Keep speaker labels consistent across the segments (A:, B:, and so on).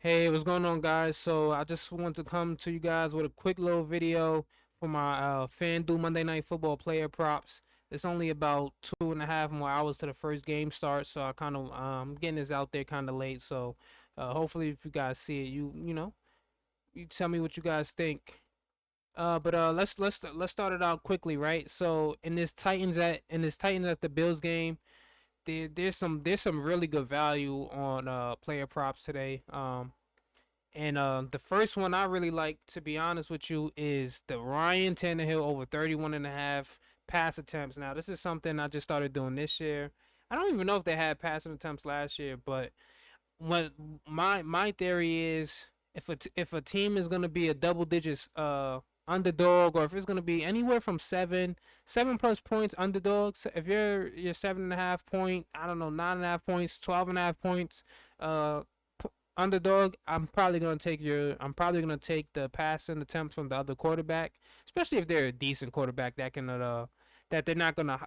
A: Hey, what's going on, guys? So I just want to come to you guys with a quick little video for my Fanduel Monday Night Football player props. It's only about 2.5 more hours to the first game starts, so I kind of getting this out there kind of late. So hopefully, if you guys see it, you tell me what you guys think. But let's start it out quickly, right? So in this Titans at the Bills game, there's some really good value on player props today. And the first one I really like, to be honest with you, is the Ryan Tannehill over 31.5 pass attempts. Now, this is something I just started doing this year. I don't even know if they had passing attempts last year, but what my theory is, if a team is gonna be a double digits underdog, or if it's gonna be anywhere from seven plus points underdogs, if you're 7.5 point, I don't know, 9.5 points, 12.5 points, uh underdog, I'm probably gonna take the passing attempts from the other quarterback, especially if they're a decent quarterback that they're not gonna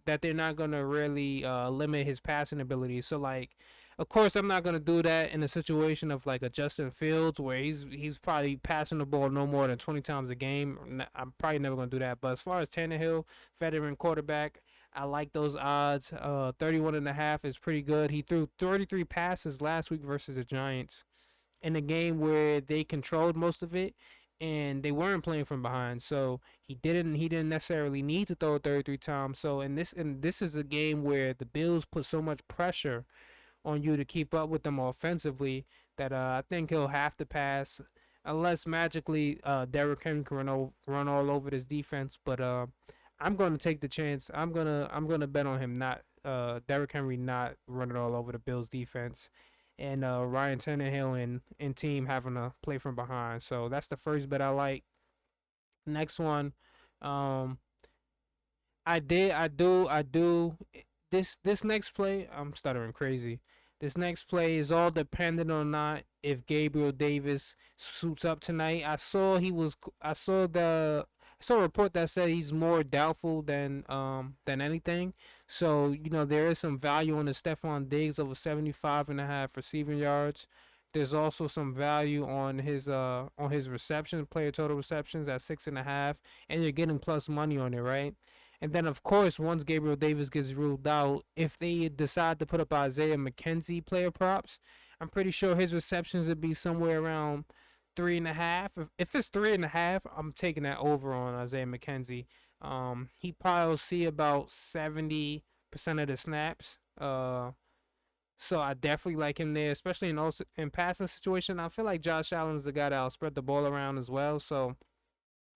A: that they're not gonna really limit his passing ability. So like, of course, I'm not gonna do that in a situation of like a Justin Fields where he's probably passing the ball no more than 20 times a game. I'm probably never gonna do that. But as far as Tannehill, veteran quarterback, I like those odds. 31.5 is pretty good. He threw 33 passes last week versus the Giants in a game where they controlled most of it and they weren't playing from behind. So he didn't necessarily need to throw 33 times. So in this is a game where the Bills put so much pressure on you to keep up with them offensively that I think he'll have to pass unless magically Derrick Henry can run all over this defense. But I'm going to take the chance. I'm gonna bet on him not Derrick Henry not running all over the Bills defense, and Ryan Tannehill and team having to play from behind. So that's the first bet I like. Next one, um, I do. This next play, I'm stuttering crazy. This next play is all dependent on not if Gabriel Davis suits up tonight. I saw a report that said he's more doubtful than anything. So, there is some value on the Stephon Diggs over 75.5 receiving yards. There's also some value on his receptions, player total receptions at 6.5, and you're getting plus money on it, right? And then, of course, once Gabriel Davis gets ruled out, if they decide to put up Isaiah McKenzie player props, I'm pretty sure his receptions would be somewhere around 3.5. If it's 3.5, I'm taking that over on Isaiah McKenzie. He probably will see about 70% of the snaps. So I definitely like him there, especially in passing situation. I feel like Josh Allen's the guy that'll spread the ball around as well. So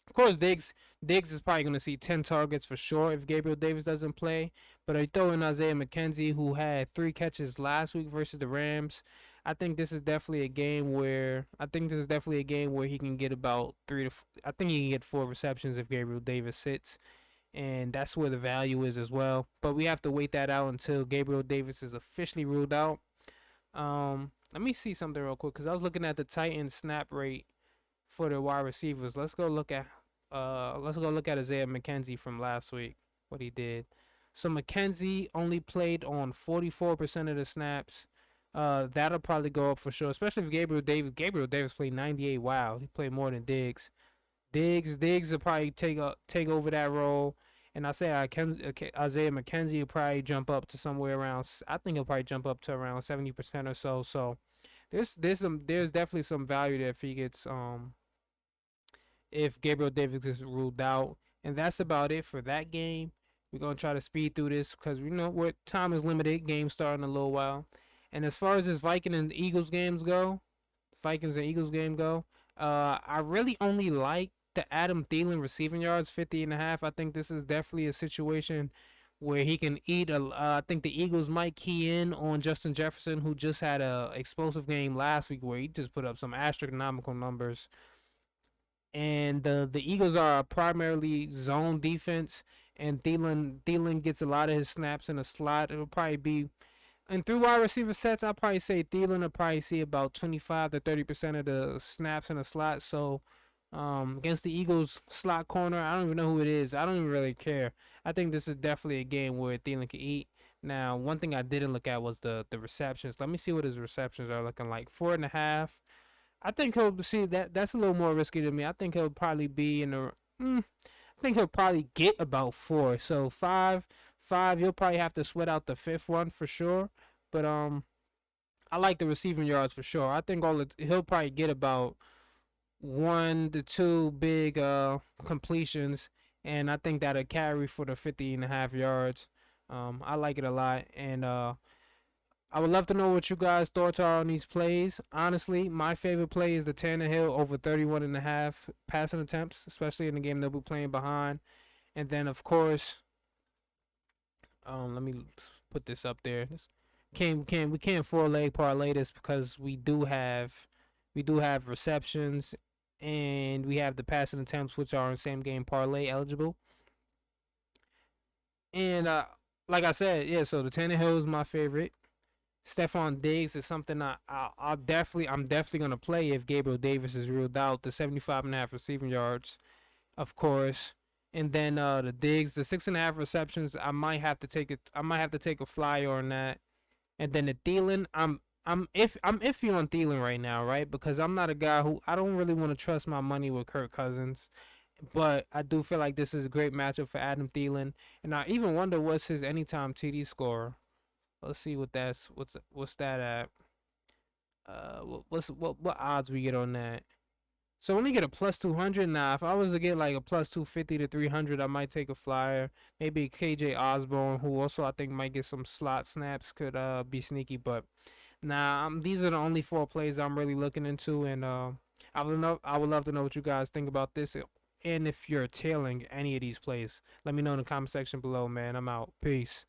A: of course, Diggs is probably going to see 10 targets for sure if Gabriel Davis doesn't play. But I throw in Isaiah McKenzie, who had 3 catches last week versus the Rams. I think this is definitely a game where he can get about I think he can get 4 receptions if Gabriel Davis sits, and that's where the value is as well. But we have to wait that out until Gabriel Davis is officially ruled out. Let me see something real quick because I was looking at the Titans snap rate for the wide receivers. Let's go look at Isaiah McKenzie from last week, what he did. So McKenzie only played on 44% of the snaps. That'll probably go up for sure, especially if Gabriel Davis played 98. Wow, he played more than Diggs. Diggs will probably take over that role. And Isaiah McKenzie will probably jump up to somewhere around. I think he'll probably jump up to around 70% or so. So there's definitely some value there if Gabriel Davis is ruled out. And that's about it for that game. We're gonna try to speed through this because we know what time is limited. Game starting in a little while. And as far as this Vikings and Eagles game go, I really only like the Adam Thielen receiving yards, 50.5. I think this is definitely a situation where he can eat I think the Eagles might key in on Justin Jefferson, who just had a explosive game last week where he just put up some astronomical numbers. And the Eagles are a primarily zone defense, and Thielen gets a lot of his snaps in the slot. It'll probably be, and through wide receiver sets, I'll probably say Thielen will probably see about 25 to 30% of the snaps in the slot. So against the Eagles slot corner, I don't even know who it is. I don't even really care. I think this is definitely a game where Thielen can eat. Now, one thing I didn't look at was the receptions. Let me see what his receptions are looking like. 4.5. I think he'll see that. That's a little more risky to me. I think he'll probably be in the. I think he'll probably get about 4. So five. You'll probably have to sweat out the fifth one for sure. But I like the receiving yards for sure. I think he'll probably get about 1 to 2 big completions, and I think that'll carry for the 50.5 yards. I like it a lot, and I would love to know what you guys' thoughts are on these plays. Honestly, my favorite play is the Tannehill over 31.5 passing attempts, especially in the game they'll be playing behind. And then, of course, let me put this up there. We can't 4 leg parlay this because we do have receptions and we have the passing attempts, which are in same game parlay eligible. And like I said, yeah. So the Tannehill is my favorite. Stephon Diggs is something I'm definitely gonna play if Gabriel Davis is ruled out. The 75.5 receiving yards, of course, and then the Diggs, the 6.5 receptions. I might have to take it. I might have to take a flyer on that. And then the Thielen, I'm iffy on Thielen right now, right? Because I'm not a guy who I don't really want to trust my money with Kirk Cousins, but I do feel like this is a great matchup for Adam Thielen, and I even wonder what's his anytime TD score. Let's see what's that at. What odds we get on that? So when you get a plus 200 now, if I was to get like a plus 250 to 300, I might take a flyer. Maybe KJ Osborne, who also I think might get some slot snaps, could be sneaky. But nah, these are the only 4 plays I'm really looking into, and I would love to know what you guys think about this, and if you're tailing any of these plays. Let me know in the comment section below, man. I'm out. Peace.